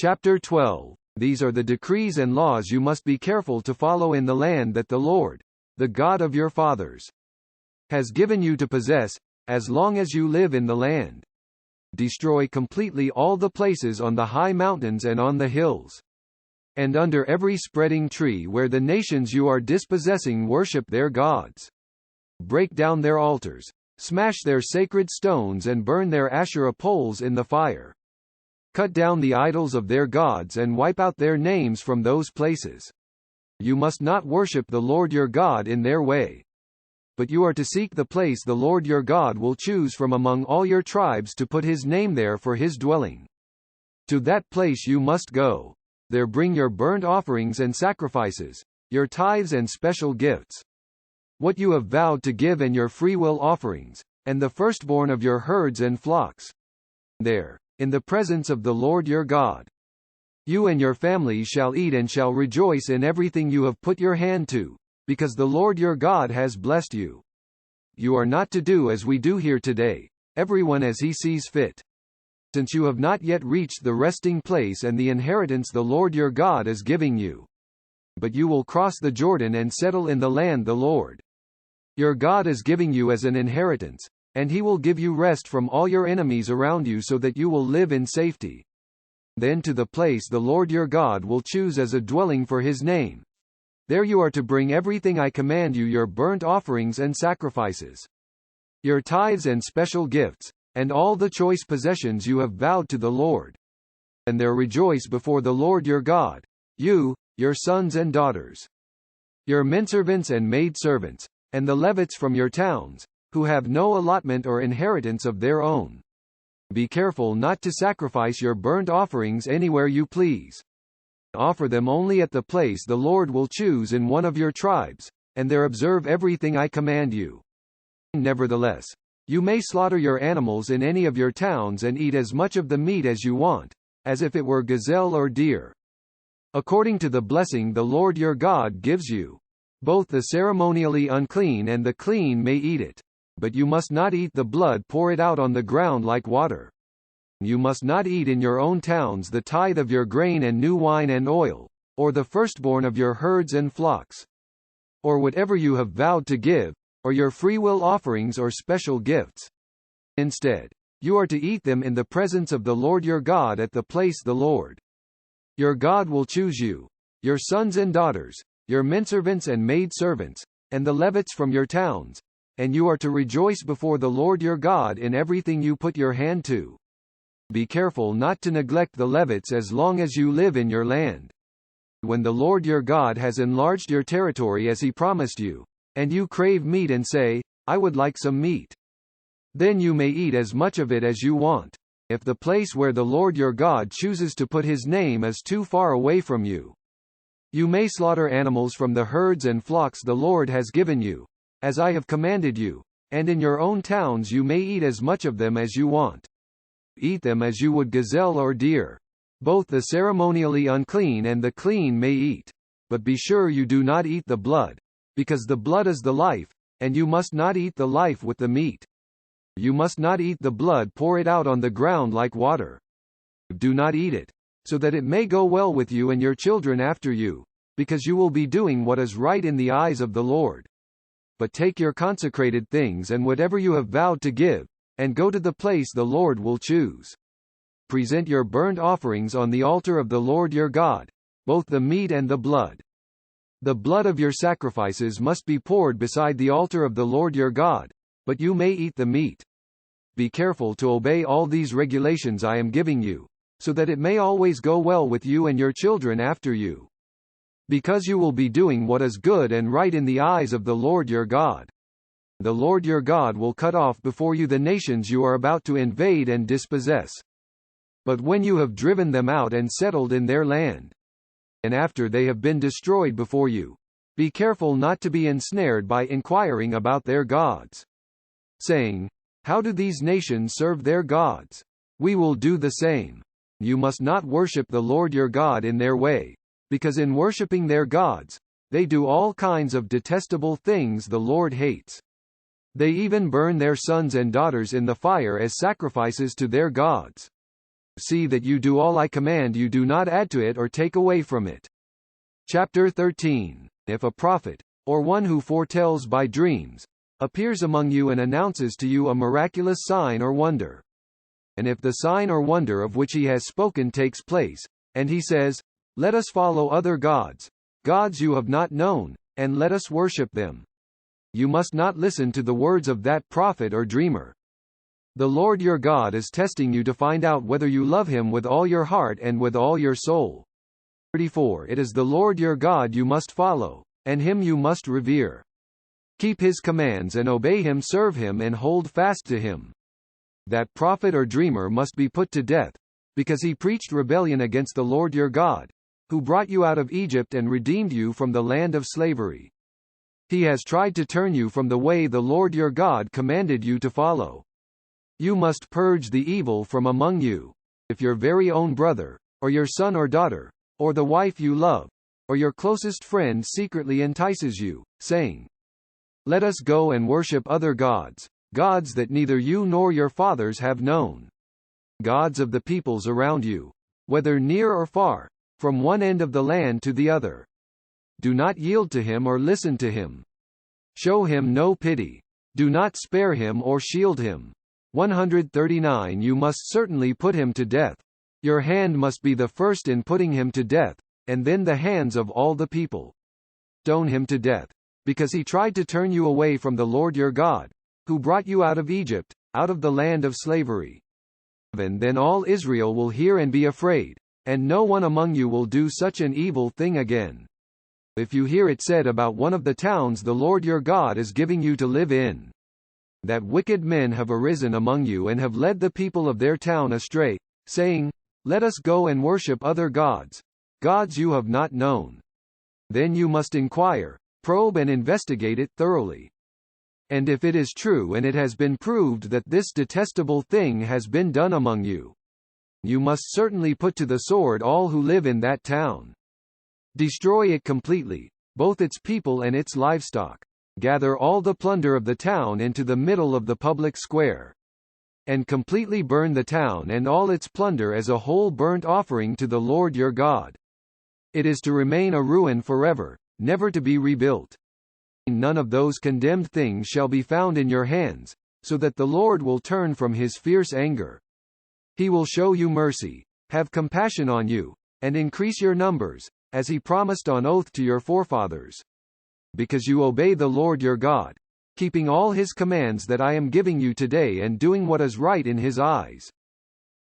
Chapter 12. These are the decrees and laws you must be careful to follow in the land that the Lord, the God of your fathers, has given you to possess, as long as you live in the land. Destroy completely all the places on the high mountains and on the hills, and under every spreading tree where the nations you are dispossessing worship their gods. Break down their altars, smash their sacred stones and burn their Asherah poles in the fire. Cut down the idols of their gods and wipe out their names from those places. You must not worship the Lord your God in their way, but you are to seek the place the Lord your God will choose from among all your tribes to put his name there for his dwelling. To that place you must go. There bring your burnt offerings and sacrifices, your tithes and special gifts, what you have vowed to give and your freewill offerings, and the firstborn of your herds and flocks. There, in the presence of the Lord your God, you and your families shall eat and shall rejoice in everything you have put your hand to, because the Lord your God has blessed you. You are not to do as we do here today, everyone as he sees fit, since you have not yet reached the resting place and the inheritance the Lord your God is giving you. But you will cross the Jordan and settle in the land the Lord your God is giving you as an inheritance, and he will give you rest from all your enemies around you so that you will live in safety. Then to the place the Lord your God will choose as a dwelling for his name, there you are to bring everything I command you, your burnt offerings and sacrifices, your tithes and special gifts, and all the choice possessions you have vowed to the Lord. And there rejoice before the Lord your God, you, your sons and daughters, your menservants and maidservants, and the Levites from your towns, who have no allotment or inheritance of their own. Be careful not to sacrifice your burnt offerings anywhere you please. Offer them only at the place the Lord will choose in one of your tribes, and there observe everything I command you. Nevertheless, you may slaughter your animals in any of your towns and eat as much of the meat as you want, as if it were gazelle or deer, according to the blessing the Lord your God gives you. Both the ceremonially unclean and the clean may eat it, but you must not eat the blood, pour it out on the ground like water. You must not eat in your own towns the tithe of your grain and new wine and oil, or the firstborn of your herds and flocks, or whatever you have vowed to give, or your freewill offerings or special gifts. Instead, you are to eat them in the presence of the Lord your God at the place the Lord your God will choose you, your sons and daughters, your menservants and maidservants, and the Levites from your towns, and you are to rejoice before the Lord your God in everything you put your hand to. Be careful not to neglect the Levites as long as you live in your land. When the Lord your God has enlarged your territory as he promised you, and you crave meat and say, I would like some meat, then you may eat as much of it as you want, if the place where the Lord your God chooses to put his name is too far away from you. You may slaughter animals from the herds and flocks the Lord has given you, as I have commanded you, and in your own towns you may eat as much of them as you want. Eat them as you would gazelle or deer. Both the ceremonially unclean and the clean may eat, but be sure you do not eat the blood, because the blood is the life, and you must not eat the life with the meat. You must not eat the blood, pour it out on the ground like water. Do not eat it, so that it may go well with you and your children after you, because you will be doing what is right in the eyes of the Lord. But take your consecrated things and whatever you have vowed to give, and go to the place the Lord will choose. Present your burnt offerings on the altar of the Lord your God, both the meat and the blood. The blood of your sacrifices must be poured beside the altar of the Lord your God, but you may eat the meat. Be careful to obey all these regulations I am giving you, so that it may always go well with you and your children after you, because you will be doing what is good and right in the eyes of the Lord your God. The Lord your God will cut off before you the nations you are about to invade and dispossess. But when you have driven them out and settled in their land, and after they have been destroyed before you, be careful not to be ensnared by inquiring about their gods, saying, how do these nations serve their gods? We will do the same. You must not worship the Lord your God in their way, because in worshipping their gods, they do all kinds of detestable things the Lord hates. They even burn their sons and daughters in the fire as sacrifices to their gods. See that you do all I command you, do not add to it or take away from it. Chapter 13. If a prophet, or one who foretells by dreams, appears among you and announces to you a miraculous sign or wonder, and if the sign or wonder of which he has spoken takes place, and he says, "Let us follow other gods, gods you have not known, and let us worship them," you must not listen to the words of that prophet or dreamer. The Lord your God is testing you to find out whether you love him with all your heart and with all your soul. 34. It is the Lord your God you must follow, and him you must revere. Keep his commands and obey him, serve him and hold fast to him. That prophet or dreamer must be put to death, because he preached rebellion against the Lord your God, who brought you out of Egypt and redeemed you from the land of slavery. He has tried to turn you from the way the Lord your God commanded you to follow. You must purge the evil from among you. If your very own brother, or your son or daughter, or the wife you love, or your closest friend secretly entices you, saying, "Let us go and worship other gods, gods that neither you nor your fathers have known, gods of the peoples around you, whether near or far, from one end of the land to the other," do not yield to him or listen to him. Show him no pity. Do not spare him or shield him. 139. You must certainly put him to death. Your hand must be the first in putting him to death, and then the hands of all the people. Stone him to death, because he tried to turn you away from the Lord your God, who brought you out of Egypt, out of the land of slavery. And then all Israel will hear and be afraid, and no one among you will do such an evil thing again. If you hear it said about one of the towns the Lord your God is giving you to live in, that wicked men have arisen among you and have led the people of their town astray, saying, "Let us go and worship other gods, gods you have not known," then you must inquire, probe and investigate it thoroughly. And if it is true and it has been proved that this detestable thing has been done among you, you must certainly put to the sword all who live in that town. Destroy it completely, both its people and its livestock. Gather all the plunder of the town into the middle of the public square, and completely burn the town and all its plunder as a whole burnt offering to the Lord your God. It is to remain a ruin forever, never to be rebuilt. None of those condemned things shall be found in your hands, so that the Lord will turn from his fierce anger. He will show you mercy, have compassion on you, and increase your numbers, as he promised on oath to your forefathers. Because you obey the Lord your God, keeping all his commands that I am giving you today and doing what is right in his eyes.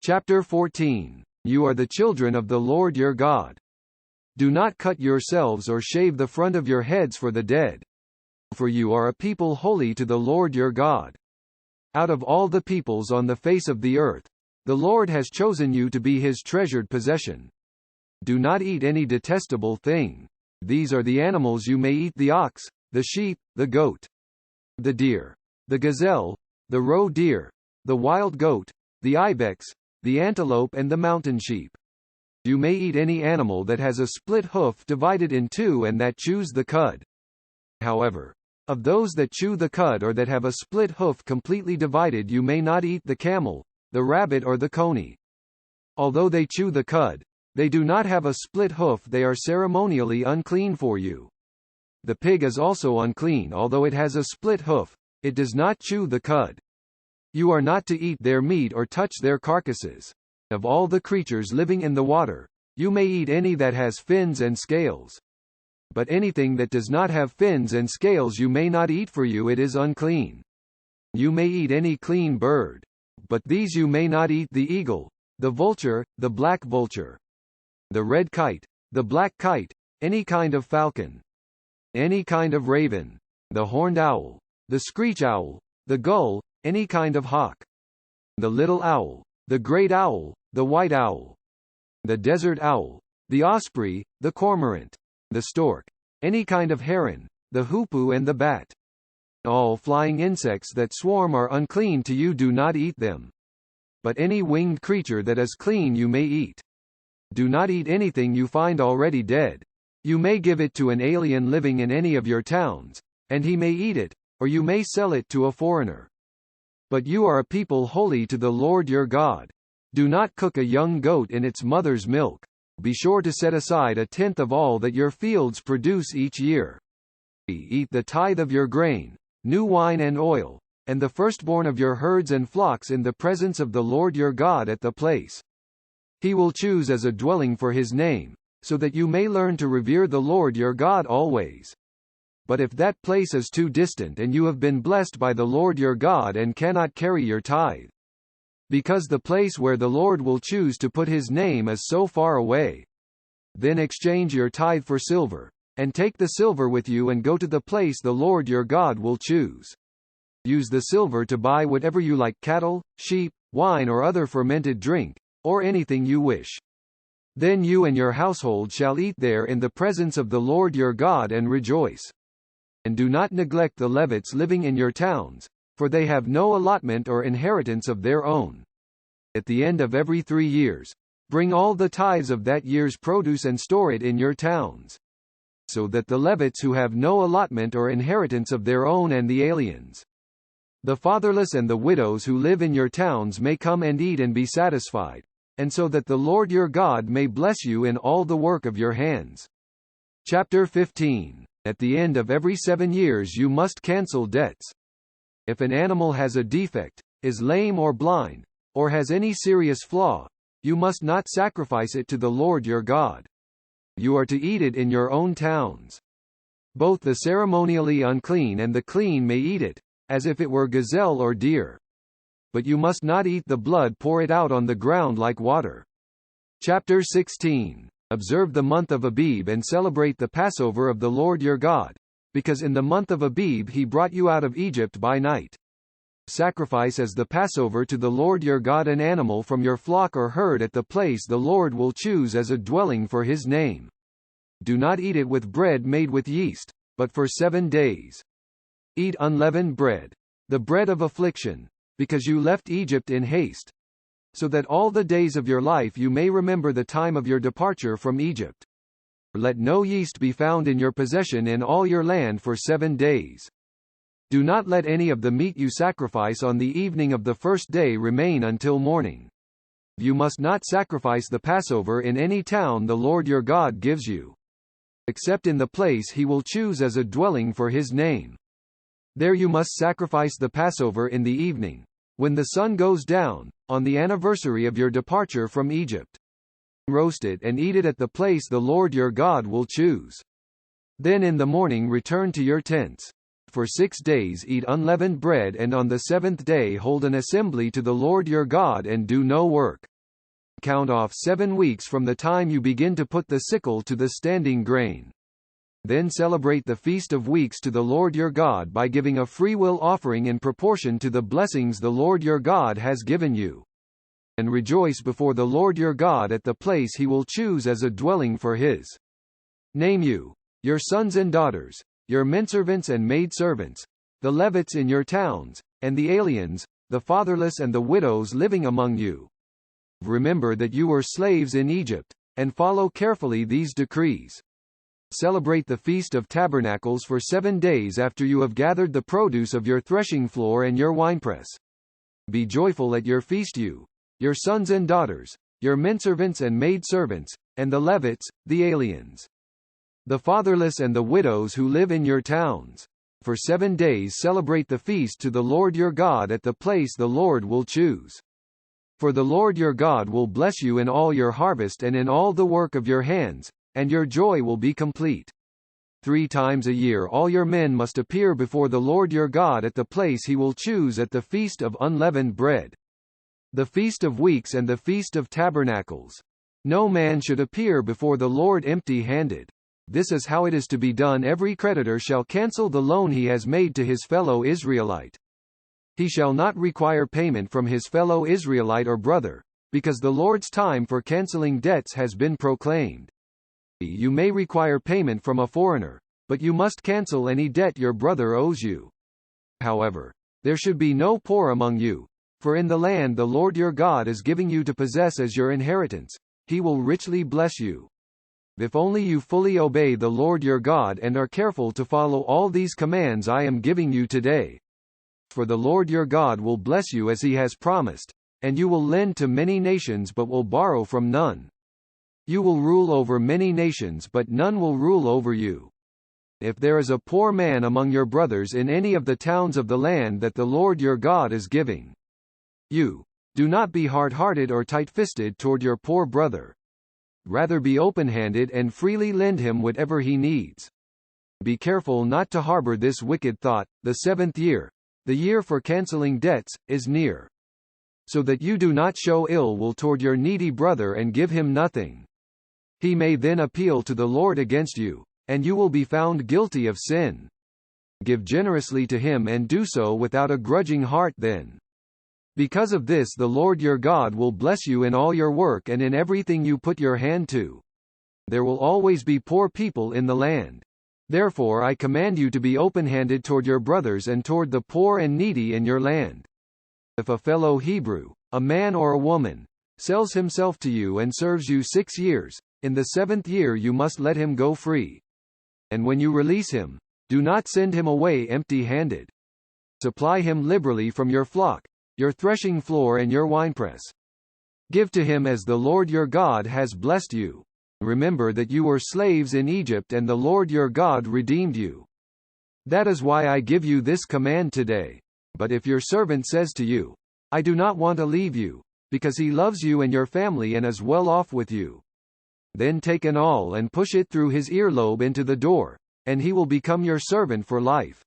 Chapter 14. You are the children of the Lord your God. Do not cut yourselves or shave the front of your heads for the dead, for you are a people holy to the Lord your God. Out of all the peoples on the face of the earth, the Lord has chosen you to be his treasured possession. Do not eat any detestable thing. These are the animals you may eat: the ox, the sheep, the goat, the deer, the gazelle, the roe deer, the wild goat, the ibex, the antelope and the mountain sheep. You may eat any animal that has a split hoof divided in two and that chews the cud. However, of those that chew the cud or that have a split hoof completely divided, you may not eat the camel, the rabbit or the coney. Although they chew the cud, they do not have a split hoof, they are ceremonially unclean for you. The pig is also unclean, although it has a split hoof, it does not chew the cud. You are not to eat their meat or touch their carcasses. Of all the creatures living in the water, you may eat any that has fins and scales. But anything that does not have fins and scales you may not eat, for you it is unclean. You may eat any clean bird, but these you may not eat: the eagle, the vulture, the black vulture, the red kite, the black kite, any kind of falcon, any kind of raven, the horned owl, the screech owl, the gull, any kind of hawk, the little owl, the great owl, the white owl, the desert owl, the osprey, the cormorant, the stork, any kind of heron, the hoopoe and the bat. All flying insects that swarm are unclean to you, do not eat them. But any winged creature that is clean you may eat. Do not eat anything you find already dead. You may give it to an alien living in any of your towns, and he may eat it, or you may sell it to a foreigner. But you are a people holy to the Lord your God. Do not cook a young goat in its mother's milk. Be sure to set aside a tenth of all that your fields produce each year. Eat the tithe of your grain, new wine and oil, and the firstborn of your herds and flocks in the presence of the Lord your God at the place He will choose as a dwelling for His name, so that you may learn to revere the Lord your God always. But if that place is too distant and you have been blessed by the Lord your God and cannot carry your tithe, because the place where the Lord will choose to put His name is so far away, then exchange your tithe for silver, and take the silver with you and go to the place the Lord your God will choose. Use the silver to buy whatever you like: cattle, sheep, wine or other fermented drink, or anything you wish. Then you and your household shall eat there in the presence of the Lord your God and rejoice. And do not neglect the Levites living in your towns, for they have no allotment or inheritance of their own. At the end of every 3 years, bring all the tithes of that year's produce and store it in your towns, so that the Levites who have no allotment or inheritance of their own and the aliens, the fatherless and the widows who live in your towns may come and eat and be satisfied, and so that the Lord your God may bless you in all the work of your hands. Chapter 15. At the end of every 7 years you must cancel debts. If an animal has a defect, is lame or blind, or has any serious flaw, you must not sacrifice it to the Lord your God. You are to eat it in your own towns. Both the ceremonially unclean and the clean may eat it, as if it were gazelle or deer. But you must not eat the blood, pour it out on the ground like water. Chapter 16. Observe the month of Abib and celebrate the Passover of the Lord your God, because in the month of Abib He brought you out of Egypt by night. Sacrifice as the Passover to the Lord your God an animal from your flock or herd at the place the Lord will choose as a dwelling for His name. Do not eat it with bread made with yeast, but for 7 days. Eat unleavened bread, the bread of affliction, because you left Egypt in haste, so that all the days of your life you may remember the time of your departure from Egypt. Let no yeast be found in your possession in all your land for 7 days. Do not let any of the meat you sacrifice on the evening of the first day remain until morning. You must not sacrifice the Passover in any town the Lord your God gives you, except in the place He will choose as a dwelling for His name. There you must sacrifice the Passover in the evening, when the sun goes down, on the anniversary of your departure from Egypt. Roast it and eat it at the place the Lord your God will choose. Then in the morning return to your tents. For 6 days eat unleavened bread, and on the 7th day hold an assembly to the Lord your God and do no work. Count off 7 weeks from the time you begin to put the sickle to the standing grain. Then celebrate the Feast of Weeks to the Lord your God by giving a freewill offering in proportion to the blessings the Lord your God has given you. And rejoice before the Lord your God at the place He will choose as a dwelling for His name, you, your sons and daughters, your menservants and maidservants, the Levites in your towns, and the aliens, the fatherless and the widows living among you. Remember that you were slaves in Egypt, and follow carefully these decrees. Celebrate the Feast of Tabernacles for 7 days after you have gathered the produce of your threshing floor and your winepress. Be joyful at your feast, you, your sons and daughters, your menservants and maidservants, and the Levites, the aliens, the fatherless and the widows who live in your towns. For 7 days celebrate the feast to the Lord your God at the place the Lord will choose. For the Lord your God will bless you in all your harvest and in all the work of your hands, and your joy will be complete. 3 times a year all your men must appear before the Lord your God at the place He will choose at the Feast of Unleavened Bread, the Feast of Weeks and the Feast of Tabernacles. No man should appear before the Lord empty-handed. This is how it is to be done. Every creditor shall cancel the loan he has made to his fellow Israelite. He shall not require payment from his fellow Israelite or brother, because the Lord's time for canceling debts has been proclaimed. You may require payment from a foreigner, but you must cancel any debt your brother owes you. However, there should be no poor among you, for in the land the Lord your God is giving you to possess as your inheritance, He will richly bless you. If only you fully obey the Lord your God and are careful to follow all these commands I am giving you today. For the Lord your God will bless you as He has promised, and you will lend to many nations but will borrow from none. You will rule over many nations but none will rule over you. If there is a poor man among your brothers in any of the towns of the land that the Lord your God is giving you, do not be hard-hearted or tight-fisted toward your poor brother. Rather be open-handed and freely lend him whatever he needs. Be careful not to harbor this wicked thought: the 7th year, the year for canceling debts, is near. So that you do not show ill will toward your needy brother and give him nothing. He may then appeal to the Lord against you, and you will be found guilty of sin. Give generously to him and do so without a grudging heart then. Because of this the Lord your God will bless you in all your work and in everything you put your hand to. There will always be poor people in the land. Therefore I command you to be open-handed toward your brothers and toward the poor and needy in your land. If a fellow Hebrew, a man or a woman, sells himself to you and serves you 6 years, in the 7th year you must let him go free. And when you release him, do not send him away empty-handed. Supply him liberally from your flock, your threshing floor and your winepress. Give to him as the Lord your God has blessed you. Remember that you were slaves in Egypt and the Lord your God redeemed you. That is why I give you this command today. But if your servant says to you, I do not want to leave you, because he loves you and your family and is well off with you, then take an awl and push it through his earlobe into the door, and he will become your servant for life.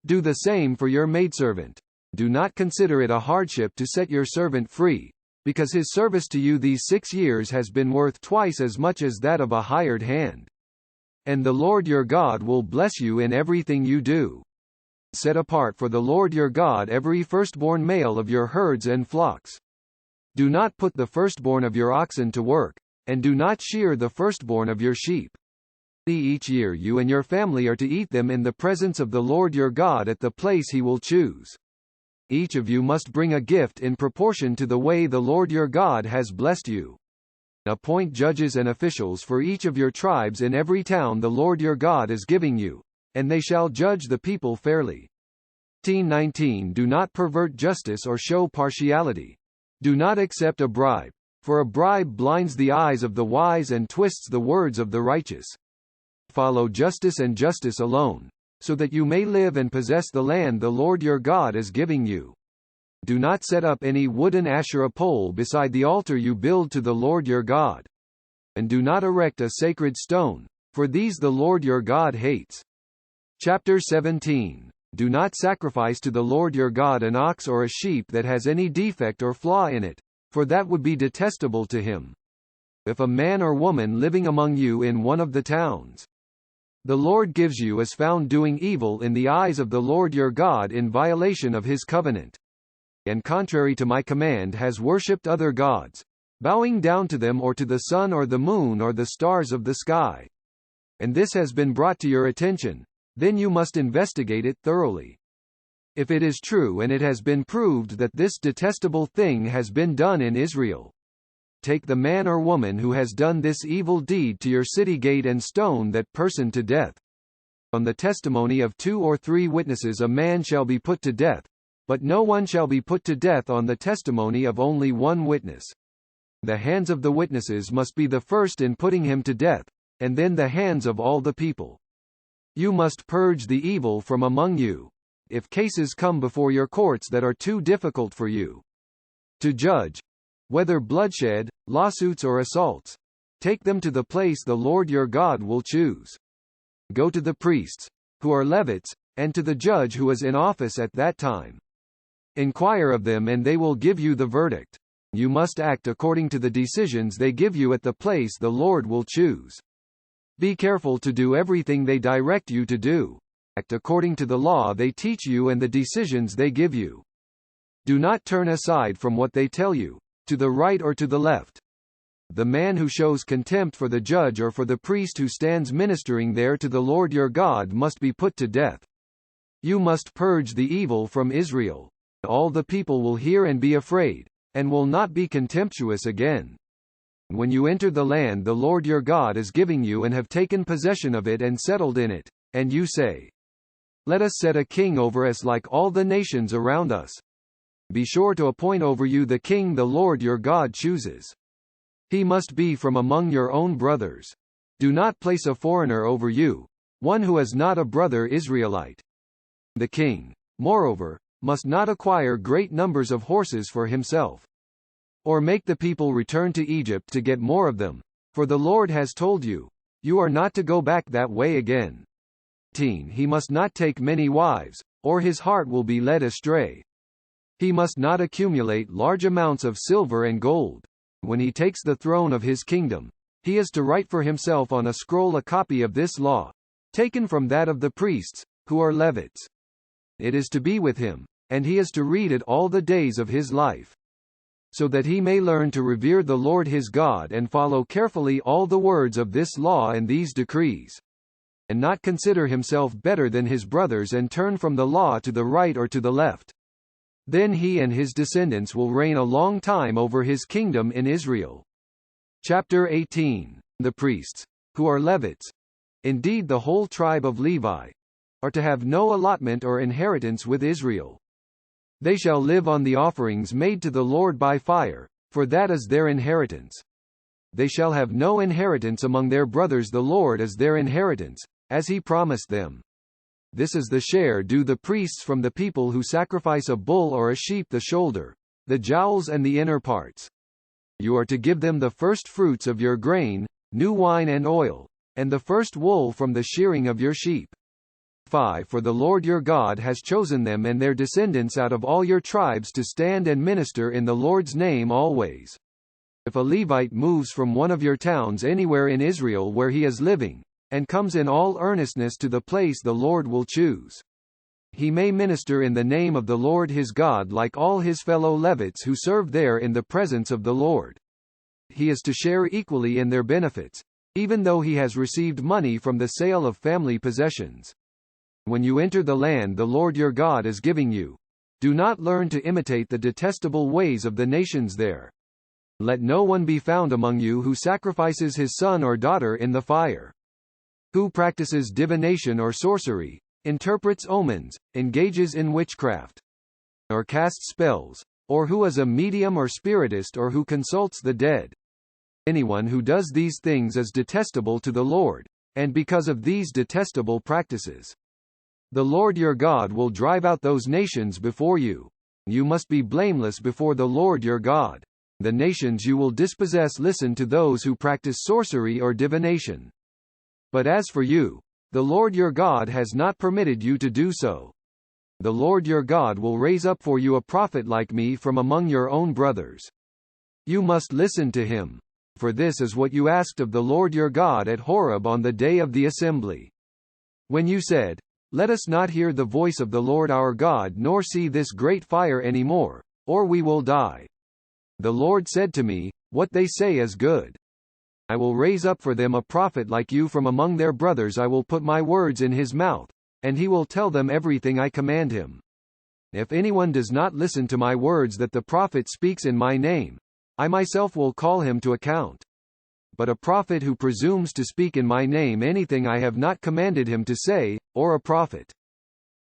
Do the same for your maidservant. Do not consider it a hardship to set your servant free, because his service to you these 6 years has been worth twice as much as that of a hired hand. And the Lord your God will bless you in everything you do. Set apart for the Lord your God every firstborn male of your herds and flocks. Do not put the firstborn of your oxen to work, and do not shear the firstborn of your sheep. Each year you and your family are to eat them in the presence of the Lord your God at the place he will choose. Each of you must bring a gift in proportion to the way the Lord your God has blessed you. Appoint judges and officials for each of your tribes in every town the Lord your God is giving you, and they shall judge the people fairly. 19. Do not pervert justice or show partiality. Do not accept a bribe, for a bribe blinds the eyes of the wise and twists the words of the righteous. Follow justice and justice alone, so that you may live and possess the land the Lord your God is giving you. Do not set up any wooden Asherah pole beside the altar you build to the Lord your God. And do not erect a sacred stone, for these the Lord your God hates. Chapter 17. Do not sacrifice to the Lord your God an ox or a sheep that has any defect or flaw in it, for that would be detestable to him. If a man or woman living among you in one of the towns the Lord gives you is found doing evil in the eyes of the Lord your God in violation of his covenant, and contrary to my command has worshipped other gods, bowing down to them or to the sun or the moon or the stars of the sky, and this has been brought to your attention, then you must investigate it thoroughly. If it is true and it has been proved that this detestable thing has been done in Israel, take the man or woman who has done this evil deed to your city gate and stone that person to death. On the testimony of 2 or 3 witnesses a man shall be put to death, but no one shall be put to death on the testimony of only 1 witness. The hands of the witnesses must be the first in putting him to death, and then the hands of all the people. You must purge the evil from among you, if cases come before your courts that are too difficult for you to judge, whether bloodshed, lawsuits or assaults. Take them to the place the Lord your God will choose. Go to the priests, who are Levites, and to the judge who is in office at that time. Inquire of them and they will give you the verdict. You must act according to the decisions they give you at the place the Lord will choose. Be careful to do everything they direct you to do. Act according to the law they teach you and the decisions they give you. Do not turn aside from what they tell you, to the right or to the left. The man who shows contempt for the judge or for the priest who stands ministering there to the Lord your God must be put to death. You must purge the evil from Israel. All the people will hear and be afraid, and will not be contemptuous again. When you enter the land the Lord your God is giving you and have taken possession of it and settled in it, and you say, let us set a king over us like all the nations around us. Be sure to appoint over you the king the Lord your God chooses. He must be from among your own brothers. Do not place a foreigner over you, one who is not a brother Israelite. The king, moreover, must not acquire great numbers of horses for himself, or make the people return to Egypt to get more of them, for the Lord has told you, you are not to go back that way again. He must not take many wives, or his heart will be led astray. He must not accumulate large amounts of silver and gold. When he takes the throne of his kingdom, he is to write for himself on a scroll a copy of this law, taken from that of the priests, who are Levites. It is to be with him, and he is to read it all the days of his life, so that he may learn to revere the Lord his God and follow carefully all the words of this law and these decrees, and not consider himself better than his brothers and turn from the law to the right or to the left. Then he and his descendants will reign a long time over his kingdom in Israel. Chapter 18. The priests, who are Levites, indeed the whole tribe of Levi, are to have no allotment or inheritance with Israel. They shall live on the offerings made to the Lord by fire, for that is their inheritance. They shall have no inheritance among their brothers. The Lord is their inheritance, as he promised them. This is the share due the priests from the people who sacrifice a bull or a sheep: the shoulder, the jowls and the inner parts. You are to give them the first fruits of your grain, new wine and oil, and the first wool from the shearing of your sheep. 5. For the Lord your God has chosen them and their descendants out of all your tribes to stand and minister in the Lord's name always. If a Levite moves from one of your towns anywhere in Israel where he is living, and comes in all earnestness to the place the Lord will choose, he may minister in the name of the Lord his God like all his fellow Levites who serve there in the presence of the Lord. He is to share equally in their benefits, even though he has received money from the sale of family possessions. When you enter the land the Lord your God is giving you, do not learn to imitate the detestable ways of the nations there. Let no one be found among you who sacrifices his son or daughter in the fire, who practices divination or sorcery, interprets omens, engages in witchcraft, or casts spells, or who is a medium or spiritist, or who consults the dead. Anyone who does these things is detestable to the Lord, and because of these detestable practices, the Lord your God will drive out those nations before you. You must be blameless before the Lord your God. The nations you will dispossess listen to those who practice sorcery or divination. But as for you, the Lord your God has not permitted you to do so. The Lord your God will raise up for you a prophet like me from among your own brothers. You must listen to him, for this is what you asked of the Lord your God at Horeb on the day of the assembly, when you said, "Let us not hear the voice of the Lord our God nor see this great fire anymore, or we will die." The Lord said to me, "What they say is good. I will raise up for them a prophet like you from among their brothers. I will put my words in his mouth, and he will tell them everything I command him. If anyone does not listen to my words that the prophet speaks in my name, I myself will call him to account. But a prophet who presumes to speak in my name anything I have not commanded him to say, or a prophet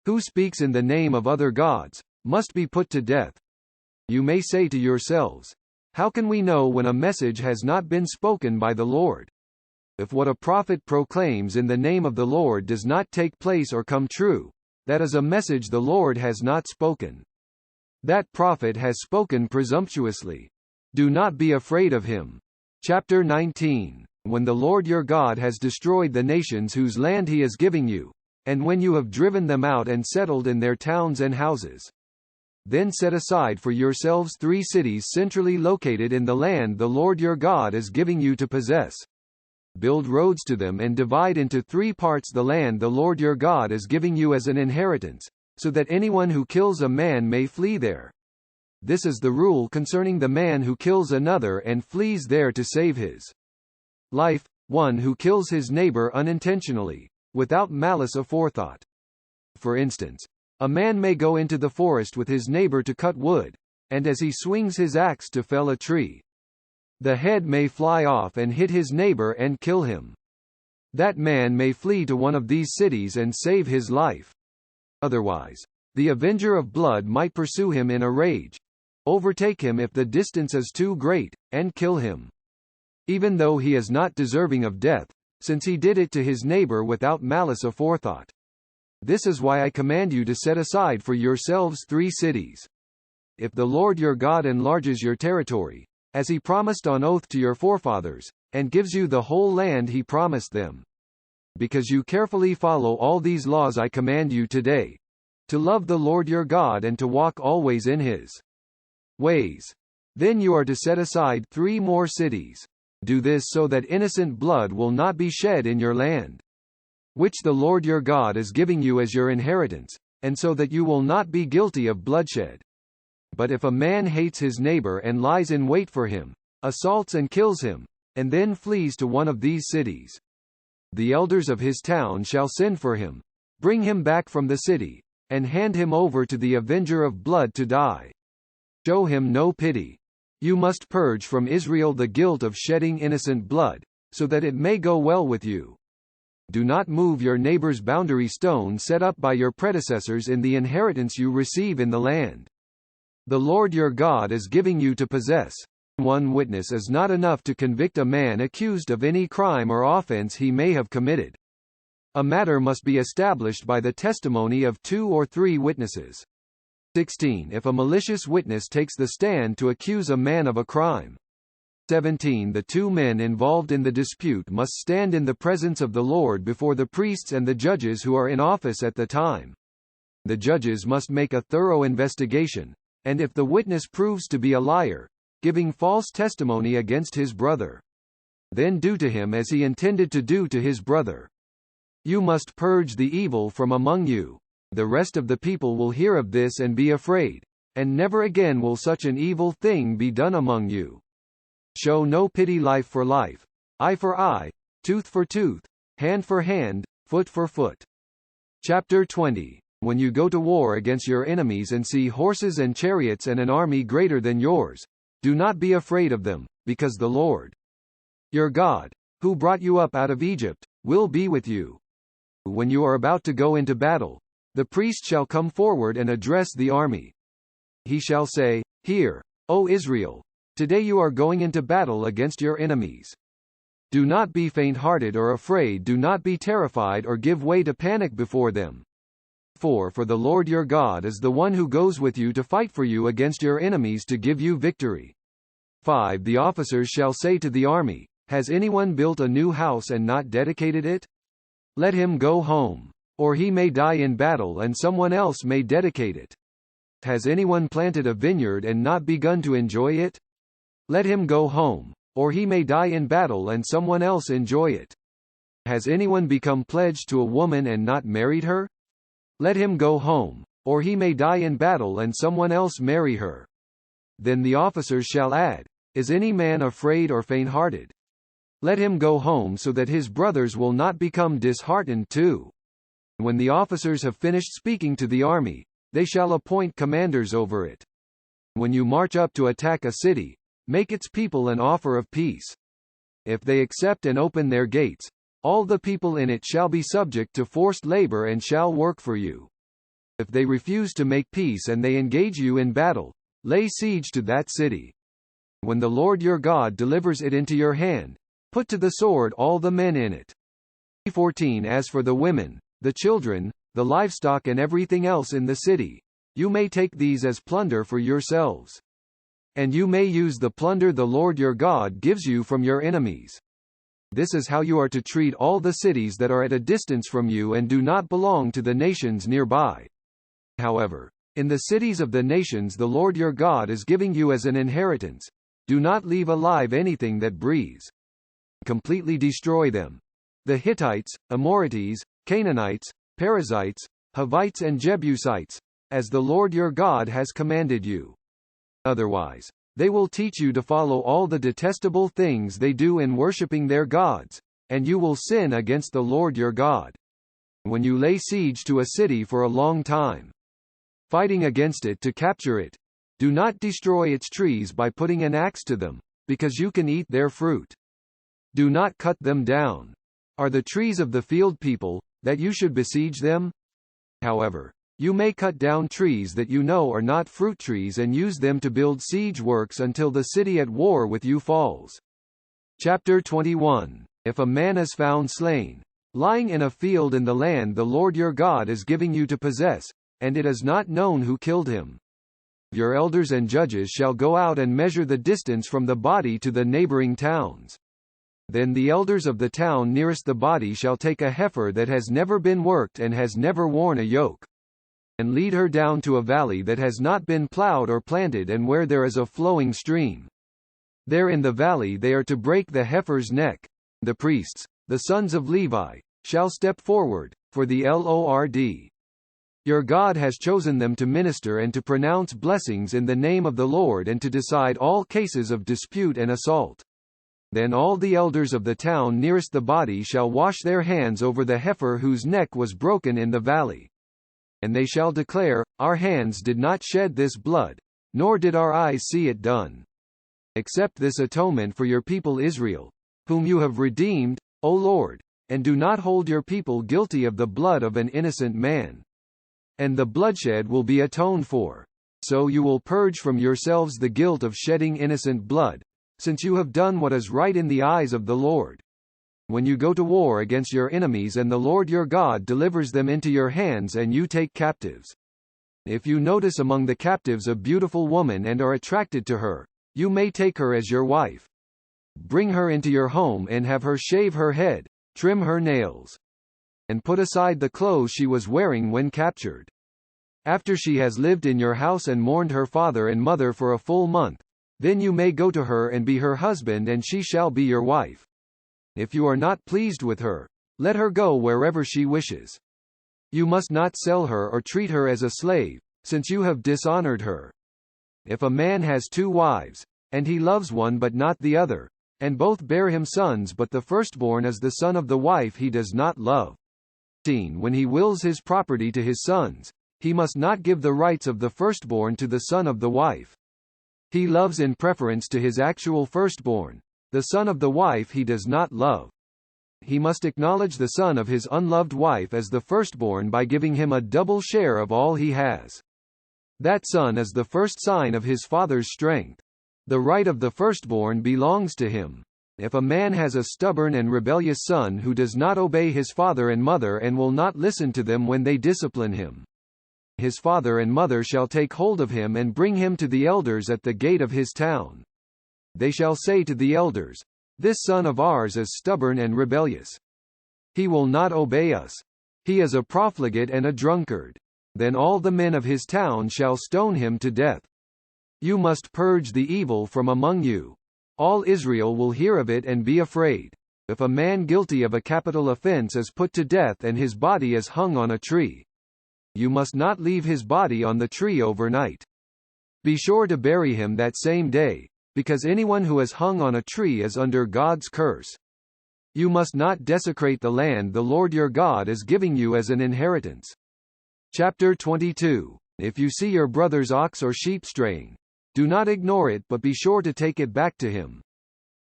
who speaks in the name of other gods, must be put to death." You may say to yourselves, "How can we know when a message has not been spoken by the Lord? If what a prophet proclaims in the name of the Lord does not take place or come true, that is a message the Lord has not spoken. That prophet has spoken presumptuously. Do not be afraid of him." Chapter 19. When the Lord your God has destroyed the nations whose land he is giving you, and when you have driven them out and settled in their towns and houses, then set aside for yourselves 3 cities centrally located in the land the Lord your God is giving you to possess. Build roads to them and divide into 3 parts the land the Lord your God is giving you as an inheritance, so that anyone who kills a man may flee there. This is the rule concerning the man who kills another and flees there to save his life: one who kills his neighbor unintentionally, without malice aforethought. For instance, a man may go into the forest with his neighbor to cut wood, and as he swings his axe to fell a tree, the head may fly off and hit his neighbor and kill him. That man may flee to one of these cities and save his life. Otherwise, The avenger of blood might pursue him in a rage, overtake him if the distance is too great, and kill him. Even though he is not deserving of death, since he did it to his neighbor without malice aforethought. This is why I command you to set aside for yourselves 3 cities. If the Lord your God enlarges your territory, as he promised on oath to your forefathers, and gives you the whole land he promised them, because you carefully follow all these laws I command you today, to love the Lord your God and to walk always in his ways, then you are to set aside 3 more cities. Do this so that innocent blood will not be shed in your land, which the Lord your God is giving you as your inheritance, and so that you will not be guilty of bloodshed. But if a man hates his neighbor and lies in wait for him, assaults and kills him, and then flees to one of these cities, the elders of his town shall send for him, bring him back from the city, and hand him over to the avenger of blood to die. Show him no pity. You must purge from Israel the guilt of shedding innocent blood, so that it may go well with you. Do not move your neighbor's boundary stone set up by your predecessors in the inheritance you receive in the land the Lord your God is giving you to possess. One witness is not enough to convict a man accused of any crime or offense he may have committed. A matter must be established by the testimony of 2 or 3 witnesses. 16. If a malicious witness takes the stand to accuse a man of a crime. 17. The 2 men involved in the dispute must stand in the presence of the Lord before the priests and the judges who are in office at the time. The judges must make a thorough investigation, and if the witness proves to be a liar, giving false testimony against his brother, then do to him as he intended to do to his brother. You must purge the evil from among you. The rest of the people will hear of this and be afraid, and never again will such an evil thing be done among you. Show no pity. Life for life, eye for eye, tooth for tooth, hand for hand, foot for foot. Chapter 20. When you go to war against your enemies and see horses and chariots and an army greater than yours, do not be afraid of them, because the Lord your God, who brought you up out of Egypt, will be with you. When you are about to go into battle, the priest shall come forward and address the army. He shall say, "Hear, O Israel, today you are going into battle against your enemies. Do not be faint-hearted or afraid, do not be terrified or give way to panic before them. For the Lord your God is the one who goes with you to fight for you against your enemies to give you victory." 5. The officers shall say to the army, "Has anyone built a new house and not dedicated it? Let him go home, or he may die in battle and someone else may dedicate it. Has anyone planted a vineyard and not begun to enjoy it? Let him go home, or he may die in battle and someone else enjoy it. Has anyone become pledged to a woman and not married her? Let him go home, or he may die in battle and someone else marry her." Then the officers shall add, "Is any man afraid or faint-hearted? Let him go home so that his brothers will not become disheartened too." When the officers have finished speaking to the army, they shall appoint commanders over it. When you march up to attack a city, make its people an offer of peace. If they accept and open their gates, all the people in it shall be subject to forced labor and shall work for you. If they refuse to make peace and they engage you in battle, lay siege to that city. When the Lord your God delivers it into your hand, put to the sword all the men in it. 14. As for the women, the children, the livestock and everything else in the city, you may take these as plunder for yourselves. And you may use the plunder the Lord your God gives you from your enemies. This is how you are to treat all the cities that are at a distance from you and do not belong to the nations nearby. However, in the cities of the nations the Lord your God is giving you as an inheritance, do not leave alive anything that breathes. Completely destroy them. The Hittites, Amorites, Canaanites, Perizzites, Hivites and Jebusites, as the Lord your God has commanded you. Otherwise, they will teach you to follow all the detestable things they do in worshipping their gods, and you will sin against the Lord your God. When you lay siege to a city for a long time, fighting against it to capture it, do not destroy its trees by putting an axe to them, because you can eat their fruit. Do not cut them down. Are the trees of the field people, that you should besiege them? However, You may cut down trees that you know are not fruit trees and use them to build siege works until the city at war with you falls. Chapter 21. If a man is found slain, lying in a field in the land the Lord your God is giving you to possess, and it is not known who killed him, your elders and judges shall go out and measure the distance from the body to the neighboring towns. Then the elders of the town nearest the body shall take a heifer that has never been worked and has never worn a yoke, and lead her down to a valley that has not been plowed or planted and where there is a flowing stream. There in the valley they are to break the heifer's neck. The priests, the sons of Levi, shall step forward, for the Lord your God has chosen them to minister and to pronounce blessings in the name of the Lord and to decide all cases of dispute and assault. Then all the elders of the town nearest the body shall wash their hands over the heifer whose neck was broken in the valley. And they shall declare, our hands did not shed this blood, nor did our eyes see it done. Accept this atonement for your people Israel, whom you have redeemed, O Lord, and do not hold your people guilty of the blood of an innocent man. And the bloodshed will be atoned for. So you will purge from yourselves the guilt of shedding innocent blood, since you have done what is right in the eyes of the Lord. When you go to war against your enemies and the Lord your God delivers them into your hands and you take captives. If you notice among the captives a beautiful woman and are attracted to her, you may take her as your wife. Bring her into your home and have her shave her head, trim her nails, and put aside the clothes she was wearing when captured. After she has lived in your house and mourned her father and mother for a full month, then you may go to her and be her husband and she shall be your wife. If you are not pleased with her, let her go wherever she wishes. You must not sell her or treat her as a slave, since you have dishonored her. If a man has 2 wives, and he loves one but not the other, and both bear him sons but the firstborn is the son of the wife he does not love. When he wills his property to his sons, he must not give the rights of the firstborn to the son of the wife. He loves in preference to his actual firstborn, the son of the wife he does not love. He must acknowledge the son of his unloved wife as the firstborn by giving him a double share of all he has. That son is the first sign of his father's strength. The right of the firstborn belongs to him. If a man has a stubborn and rebellious son who does not obey his father and mother and will not listen to them when they discipline him, his father and mother shall take hold of him and bring him to the elders at the gate of his town. They shall say to the elders, this son of ours is stubborn and rebellious. He will not obey us. He is a profligate and a drunkard. Then all the men of his town shall stone him to death. You must purge the evil from among you. All Israel will hear of it and be afraid. If a man guilty of a capital offense is put to death and his body is hung on a tree, you must not leave his body on the tree overnight. Be sure to bury him that same day, because anyone who is hung on a tree is under God's curse. You must not desecrate the land the Lord your God is giving you as an inheritance. Chapter 22. If you see your brother's ox or sheep straying, do not ignore it but be sure to take it back to him.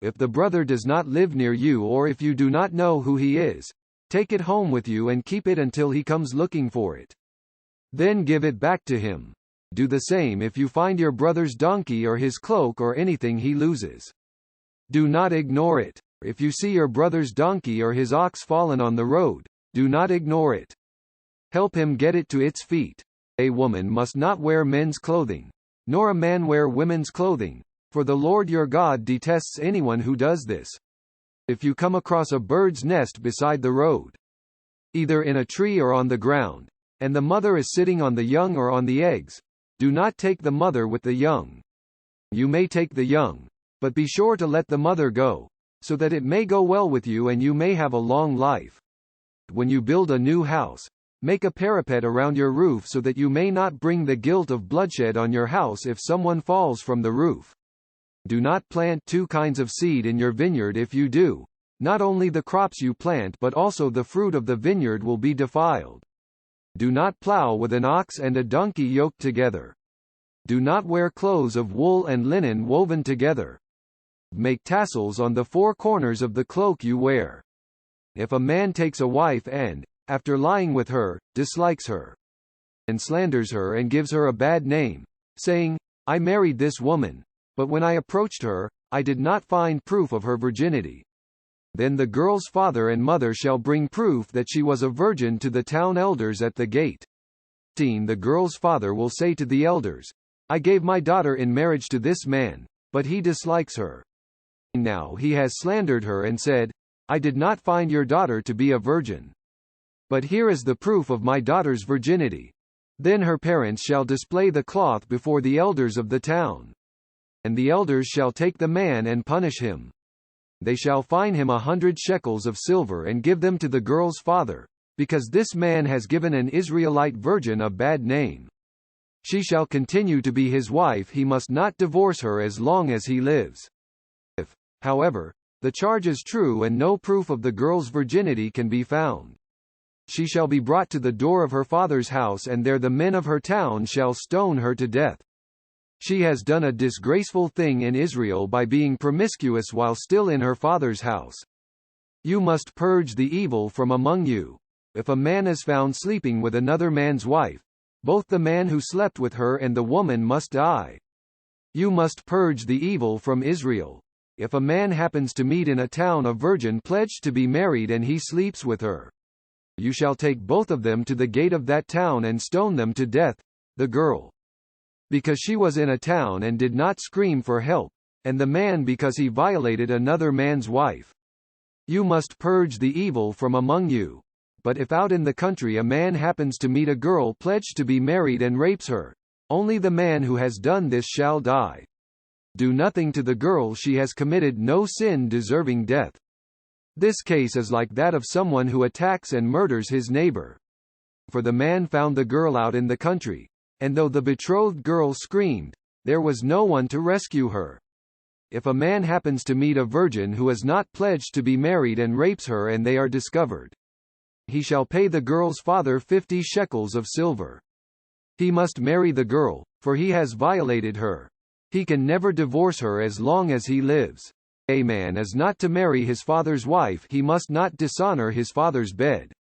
If the brother does not live near you or if you do not know who he is, take it home with you and keep it until he comes looking for it. Then give it back to him. Do the same if you find your brother's donkey or his cloak or anything he loses. Do not ignore it. If you see your brother's donkey or his ox fallen on the road, do not ignore it. Help him get it to its feet. A woman must not wear men's clothing, nor a man wear women's clothing, for the Lord your God detests anyone who does this. If you come across a bird's nest beside the road, either in a tree or on the ground, and the mother is sitting on the young or on the eggs, do not take the mother with the young. You may take the young, but be sure to let the mother go, so that it may go well with you and you may have a long life. When you build a new house, make a parapet around your roof so that you may not bring the guilt of bloodshed on your house if someone falls from the roof. Do not plant 2 kinds of seed in your vineyard. If you do, not only the crops you plant but also the fruit of the vineyard will be defiled. Do not plow with an ox and a donkey yoked together. Do not wear clothes of wool and linen woven together. Make tassels on the 4 corners of the cloak you wear. If a man takes a wife and, after lying with her, dislikes her, and slanders her and gives her a bad name, saying, I married this woman, but when I approached her, I did not find proof of her virginity. Then the girl's father and mother shall bring proof that she was a virgin to the town elders at the gate. The girl's father will say to the elders, I gave my daughter in marriage to this man, but he dislikes her. Now he has slandered her and said, I did not find your daughter to be a virgin. But here is the proof of my daughter's virginity. Then her parents shall display the cloth before the elders of the town. And the elders shall take the man and punish him. They shall fine him 100 shekels of silver and give them to the girl's father, because this man has given an Israelite virgin a bad name. She shall continue to be his wife. He must not divorce her as long as he lives. If, however, the charge is true and no proof of the girl's virginity can be found, she shall be brought to the door of her father's house, and there the men of her town shall stone her to death. She has done a disgraceful thing in Israel by being promiscuous while still in her father's house. You must purge the evil from among you. If a man is found sleeping with another man's wife, both the man who slept with her and the woman must die. You must purge the evil from Israel. If a man happens to meet in a town a virgin pledged to be married and he sleeps with her, you shall take both of them to the gate of that town and stone them to death, the girl, because she was in a town and did not scream for help, and the man because he violated another man's wife. You must purge the evil from among you. But if out in the country a man happens to meet a girl pledged to be married and rapes her, only the man who has done this shall die. Do nothing to the girl. She has committed no sin deserving death. This case is like that of someone who attacks and murders his neighbor. For the man found the girl out in the country, and though the betrothed girl screamed, there was no one to rescue her. If a man happens to meet a virgin who is not pledged to be married and rapes her and they are discovered, he shall pay the girl's father 50 shekels of silver. He must marry the girl, for he has violated her. He can never divorce her as long as he lives. A man is not to marry his father's wife. He must not dishonor his father's bed.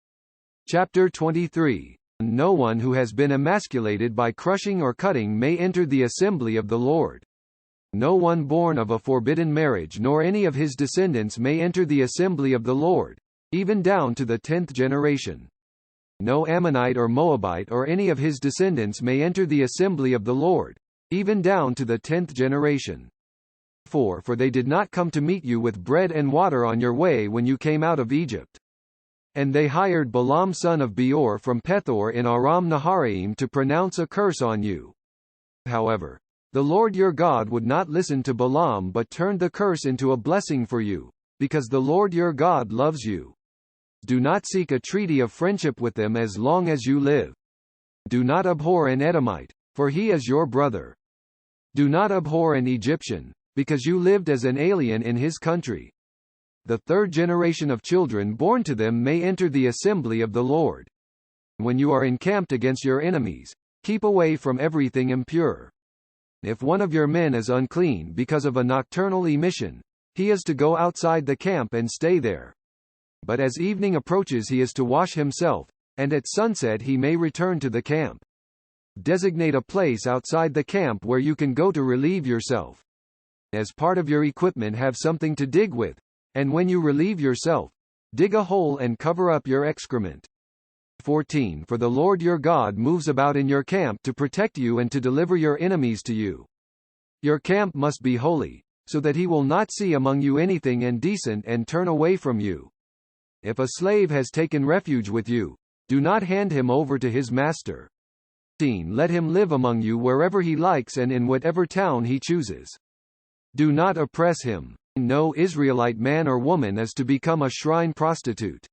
Chapter 23. No one who has been emasculated by crushing or cutting may enter the assembly of the Lord. No one born of a forbidden marriage nor any of his descendants may enter the assembly of the Lord, even down to the 10th generation. No Ammonite or Moabite or any of his descendants may enter the assembly of the Lord, even down to the 10th generation. For they did not come to meet you with bread and water on your way when you came out of Egypt. And they hired Balaam son of Beor from Pethor in Aram Naharaim to pronounce a curse on you. However, the Lord your God would not listen to Balaam but turned the curse into a blessing for you, because the Lord your God loves you. Do not seek a treaty of friendship with them as long as you live. Do not abhor an Edomite, for he is your brother. Do not abhor an Egyptian, because you lived as an alien in his country. The third generation of children born to them may enter the assembly of the Lord. When you are encamped against your enemies, keep away from everything impure. If one of your men is unclean because of a nocturnal emission, he is to go outside the camp and stay there. But as evening approaches he is to wash himself, and at sunset he may return to the camp. Designate a place outside the camp where you can go to relieve yourself. As part of your equipment have something to dig with, and when you relieve yourself, dig a hole and cover up your excrement. 14 For the Lord your God moves about in your camp to protect you and to deliver your enemies to you. Your camp must be holy, so that he will not see among you anything indecent and turn away from you. If a slave has taken refuge with you, do not hand him over to his master. 15 Let him live among you wherever he likes and in whatever town he chooses. Do not oppress him. No Israelite man or woman is to become a shrine prostitute.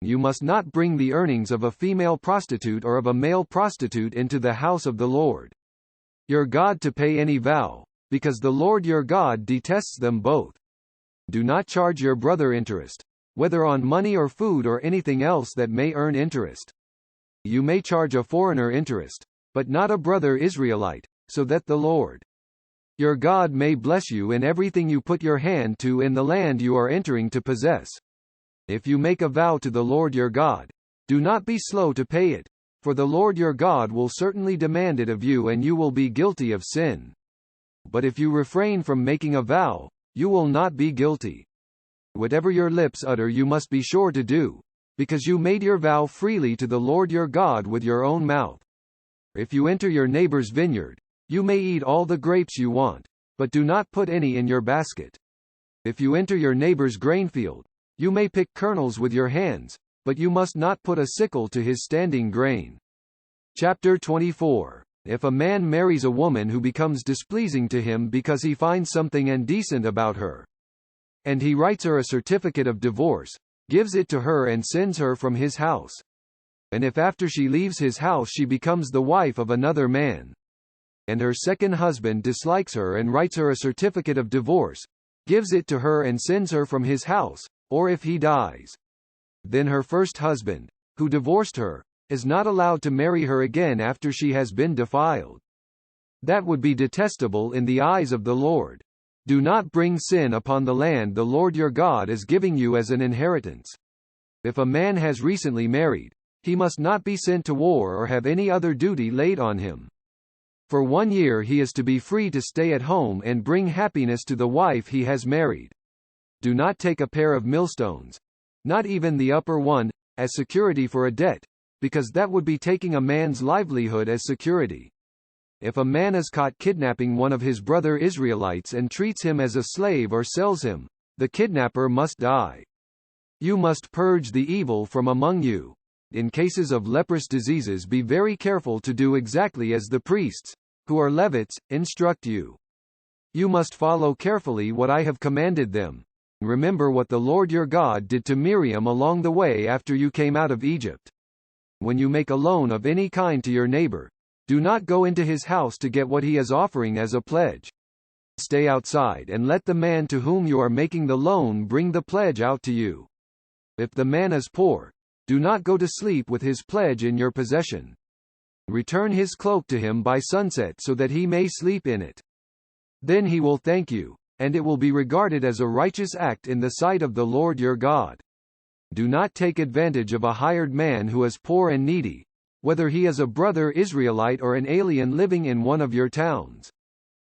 You must not bring the earnings of a female prostitute or of a male prostitute into the house of the Lord your God to pay any vow, because the Lord your God detests them both. Do not charge your brother interest, whether on money or food or anything else that may earn interest. You may charge a foreigner interest, but not a brother Israelite, so that the Lord your God may bless you in everything you put your hand to in the land you are entering to possess. If you make a vow to the Lord your God, do not be slow to pay it, for the Lord your God will certainly demand it of you and you will be guilty of sin. But if you refrain from making a vow, you will not be guilty. Whatever your lips utter you must be sure to do, because you made your vow freely to the Lord your God with your own mouth. If you enter your neighbor's vineyard, you may eat all the grapes you want, but do not put any in your basket. If you enter your neighbor's grain field, you may pick kernels with your hands, but you must not put a sickle to his standing grain. Chapter 24. If a man marries a woman who becomes displeasing to him because he finds something indecent about her, and he writes her a certificate of divorce, gives it to her and sends her from his house, and if after she leaves his house she becomes the wife of another man, and her second husband dislikes her and writes her a certificate of divorce, gives it to her and sends her from his house, or if he dies, then her first husband, who divorced her, is not allowed to marry her again after she has been defiled. That would be detestable in the eyes of the Lord. Do not bring sin upon the land the Lord your God is giving you as an inheritance. If a man has recently married, he must not be sent to war or have any other duty laid on him. For 1 year he is to be free to stay at home and bring happiness to the wife he has married. Do not take a pair of millstones, not even the upper one, as security for a debt, because that would be taking a man's livelihood as security. If a man is caught kidnapping one of his brother Israelites and treats him as a slave or sells him, the kidnapper must die. You must purge the evil from among you. In cases of leprous diseases be very careful to do exactly as the priests, who are Levites, instruct you. You must follow carefully what I have commanded them. Remember what the Lord your God did to Miriam along the way after you came out of Egypt. When you make a loan of any kind to your neighbor, do not go into his house to get what he is offering as a pledge. Stay outside and let the man to whom you are making the loan bring the pledge out to you. If the man is poor, do not go to sleep with his pledge in your possession. Return his cloak to him by sunset so that he may sleep in it. Then he will thank you, and it will be regarded as a righteous act in the sight of the Lord your God. Do not take advantage of a hired man who is poor and needy, whether he is a brother Israelite or an alien living in one of your towns.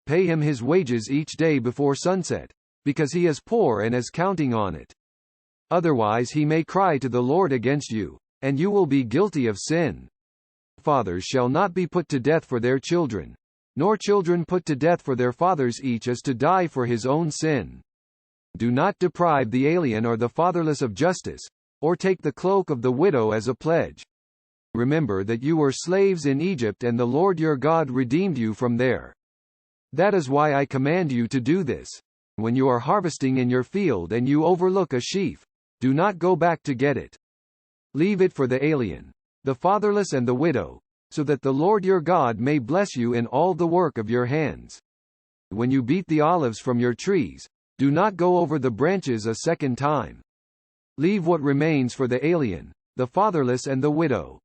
Pay him his wages each day before sunset, because he is poor and is counting on it. Otherwise he may cry to the Lord against you, and you will be guilty of sin. Fathers shall not be put to death for their children, nor children put to death for their fathers. Each is to die for his own sin. Do not deprive the alien or the fatherless of justice, or take the cloak of the widow as a pledge. Remember that you were slaves in Egypt and the Lord your God redeemed you from there. That is why I command you to do this. When you are harvesting in your field and you overlook a sheaf, do not go back to get it. Leave it for the alien, the fatherless and the widow, so that the Lord your God may bless you in all the work of your hands. When you beat the olives from your trees, do not go over the branches a second time. Leave what remains for the alien, the fatherless and the widow.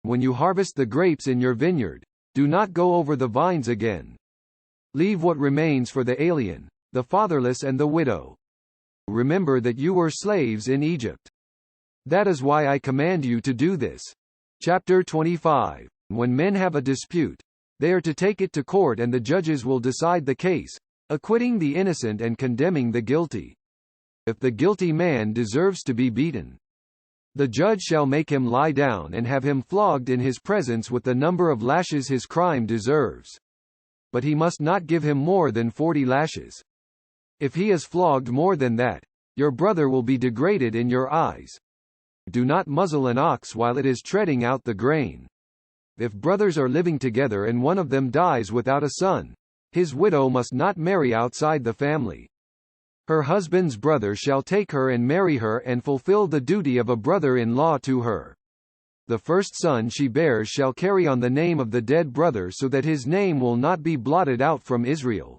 When you harvest the grapes in your vineyard, do not go over the vines again. Leave what remains for the alien, the fatherless and the widow. Remember that you were slaves in Egypt. That is why I command you to do this. Chapter 25. When men have a dispute, they are to take it to court and the judges will decide the case, acquitting the innocent and condemning the guilty. If the guilty man deserves to be beaten, the judge shall make him lie down and have him flogged in his presence with the number of lashes his crime deserves. But he must not give him more than 40 lashes. If he is flogged more than that, your brother will be degraded in your eyes. Do not muzzle an ox while it is treading out the grain. If brothers are living together and one of them dies without a son, his widow must not marry outside the family. Her husband's brother shall take her and marry her and fulfill the duty of a brother-in-law to her. The first son she bears shall carry on the name of the dead brother so that his name will not be blotted out from Israel.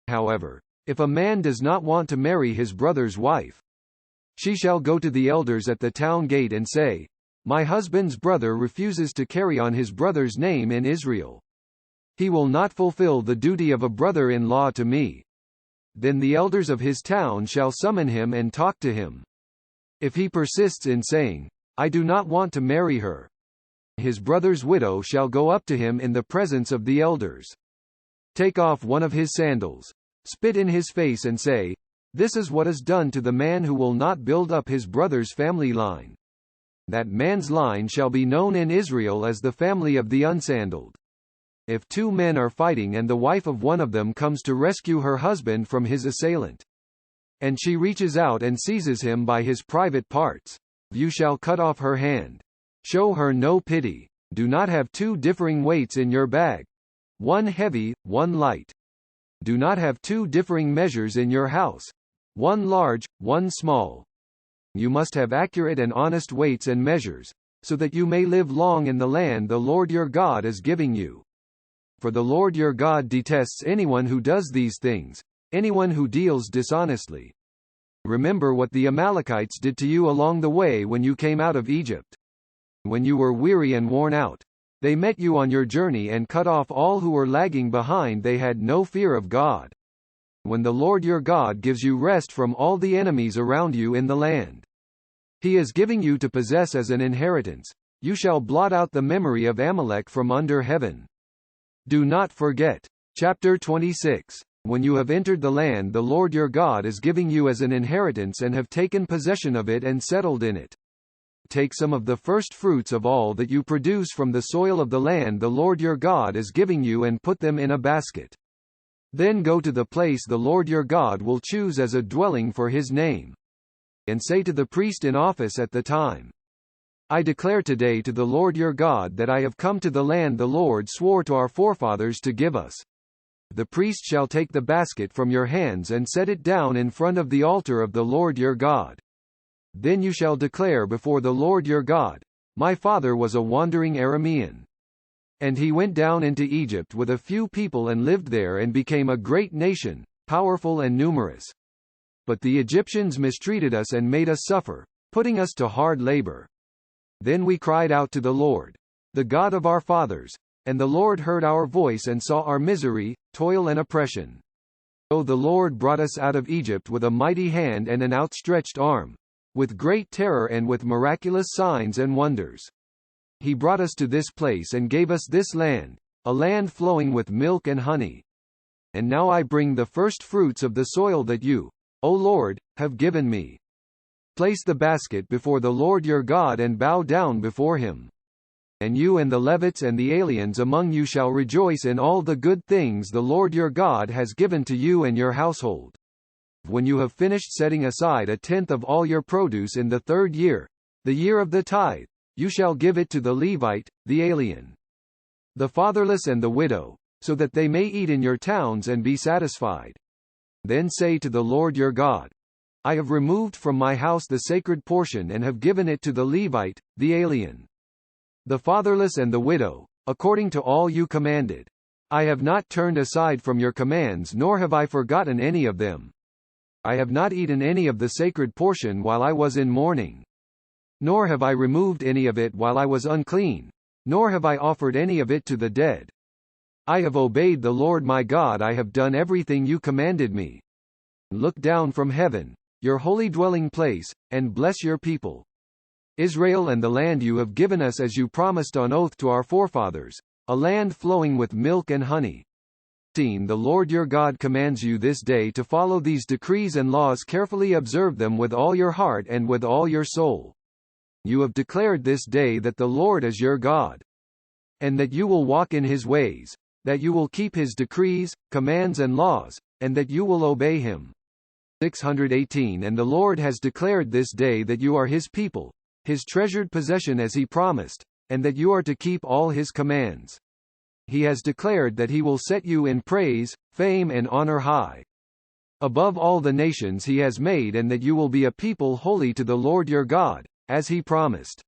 However, if a man does not want to marry his brother's wife, she shall go to the elders at the town gate and say, "My husband's brother refuses to carry on his brother's name in Israel. He will not fulfill the duty of a brother-in-law to me." Then the elders of his town shall summon him and talk to him. If he persists in saying, "I do not want to marry her," His brother's widow shall go up to him in the presence of the elders. Take off one of his sandals, spit in his face and say, "This is what is done to the man who will not build up his brother's family line. That man's line shall be known in Israel as the family of the unsandaled." If two men are fighting and the wife of one of them comes to rescue her husband from his assailant, and she reaches out and seizes him by his private parts, you shall cut off her hand. Show her no pity. Do not have two differing weights in your bag, one heavy, one light. Do not have two differing measures in your house, one large, one small. You must have accurate and honest weights and measures, so that you may live long in the land the Lord your God is giving you. For the Lord your God detests anyone who does these things, anyone who deals dishonestly. Remember what the Amalekites did to you along the way when you came out of Egypt. When you were weary and worn out, they met you on your journey and cut off all who were lagging behind. They had no fear of God. When the Lord your God gives you rest from all the enemies around you in the land He is giving you to possess as an inheritance, you shall blot out the memory of Amalek from under heaven. Do not forget. Chapter 26. When you have entered the land the Lord your God is giving you as an inheritance and have taken possession of it and settled in it, take some of the first fruits of all that you produce from the soil of the land the Lord your God is giving you and put them in a basket. Then go to the place the Lord your God will choose as a dwelling for His name, and say to the priest in office at the time, I declare today to the Lord your God that I have come to the land the Lord swore to our forefathers to give us. The priest shall take the basket from your hands and set it down in front of the altar of the Lord your God. Then you shall declare before the Lord your God, my father was a wandering Aramean, and he went down into Egypt with a few people and lived there and became a great nation, powerful and numerous. But the Egyptians mistreated us and made us suffer, putting us to hard labor. Then we cried out to the Lord, the God of our fathers, and the Lord heard our voice and saw our misery, toil and oppression. So the Lord brought us out of Egypt with a mighty hand and an outstretched arm, with great terror and with miraculous signs and wonders. He brought us to this place and gave us this land, a land flowing with milk and honey. And now I bring the first fruits of the soil that you, O Lord, have given me. Place the basket before the Lord your God and bow down before Him. And you and the Levites and the aliens among you shall rejoice in all the good things the Lord your God has given to you and your household. When you have finished setting aside a tenth of all your produce in the third year, the year of the tithe, you shall give it to the Levite, the alien, the fatherless and the widow, so that they may eat in your towns and be satisfied. Then say to the Lord your God, I have removed from my house the sacred portion and have given it to the Levite, the alien, the fatherless and the widow, according to all you commanded. I have not turned aside from your commands nor have I forgotten any of them. I have not eaten any of the sacred portion while I was in mourning, nor have I removed any of it while I was unclean, nor have I offered any of it to the dead. I have obeyed the Lord my God. I have done everything you commanded me. Look down from heaven, your holy dwelling place, and bless your people, Israel, and the land you have given us as you promised on oath to our forefathers, a land flowing with milk and honey. The Lord your God commands you this day to follow these decrees and laws, carefully observe them with all your heart and with all your soul. You have declared this day that the Lord is your God, and that you will walk in His ways, that you will keep His decrees, commands and laws, and that you will obey Him. 618 And the Lord has declared this day that you are His people, His treasured possession as He promised, and that you are to keep all His commands. He has declared that He will set you in praise, fame and honor high above all the nations He has made, and that you will be a people holy to the Lord your God, as He promised.